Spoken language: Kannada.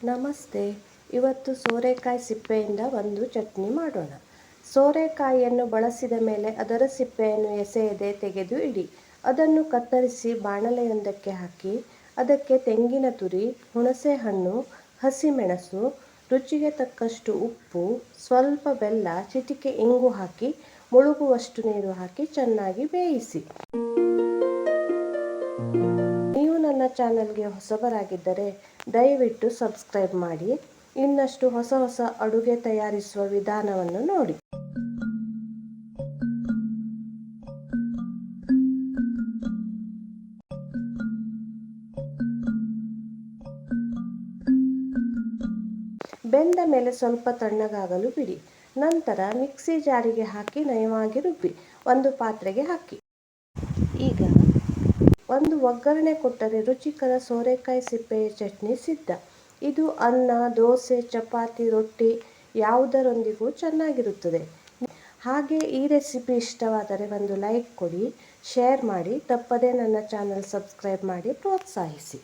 ನಮಸ್ತೆ. ಇವತ್ತು ಸೋರೆಕಾಯಿ ಸಿಪ್ಪೆಯಿಂದ ಒಂದು ಚಟ್ನಿ ಮಾಡೋಣ. ಸೋರೆಕಾಯಿಯನ್ನು ಬಳಸಿದ ಮೇಲೆ ಅದರ ಸಿಪ್ಪೆಯನ್ನು ಎಸೆಯದೆ ತೆಗೆದು ಇಡಿ. ಅದನ್ನು ಕತ್ತರಿಸಿ ಬಾಣಲೆಯೊಂದಕ್ಕೆ ಹಾಕಿ ಅದಕ್ಕೆ ತೆಂಗಿನ ತುರಿ, ಹುಣಸೆಹಣ್ಣು, ಹಸಿಮೆಣಸು, ರುಚಿಗೆ ತಕ್ಕಷ್ಟು ಉಪ್ಪು, ಸ್ವಲ್ಪ ಬೆಲ್ಲ, ಚಿಟಿಕೆ ಇಂಗು ಹಾಕಿ ಮುಳುಗುವಷ್ಟು ನೀರು ಹಾಕಿ ಚೆನ್ನಾಗಿ ಬೇಯಿಸಿ. ನೀವು ನನ್ನ ಚಾನಲ್ಗೆ ಹೊಸಬರಾಗಿದ್ದರೆ ದಯವಿಟ್ಟು ಸಬ್ಸ್ಕ್ರೈಬ್ ಮಾಡಿ. ಇನ್ನಷ್ಟು ಹೊಸ ಹೊಸ ಅಡುಗೆ ತಯಾರಿಸುವ ವಿಧಾನವನ್ನು ನೋಡಿ. ಬೆಂದ ಮೇಲೆ ಸ್ವಲ್ಪ ತಣ್ಣಗಾಗಲು ಬಿಡಿ. ನಂತರ ಮಿಕ್ಸಿ ಜಾರಿಗೆ ಹಾಕಿ ನಯವಾಗಿ ರುಬ್ಬಿ ಒಂದು ಪಾತ್ರೆಗೆ ಹಾಕಿ. ಈಗ ಒಂದು ಒಗ್ಗರಣೆ ಕೊಟ್ಟರೆ ರುಚಿಕರ ಸೋರೆಕಾಯಿ ಸಿಪ್ಪೆಯ ಚಟ್ನಿ ಸಿದ್ಧ. ಇದು ಅನ್ನ, ದೋಸೆ, ಚಪಾತಿ, ರೊಟ್ಟಿ ಯಾವುದರೊಂದಿಗೂ ಚೆನ್ನಾಗಿರುತ್ತದೆ. ಹಾಗೆ ಈ ರೆಸಿಪಿ ಇಷ್ಟವಾದರೆ ಒಂದು ಲೈಕ್ ಕೊಡಿ, ಶೇರ್ ಮಾಡಿ, ತಪ್ಪದೇ ನನ್ನ ಚಾನಲ್ ಸಬ್ಸ್ಕ್ರೈಬ್ ಮಾಡಿ ಪ್ರೋತ್ಸಾಹಿಸಿ.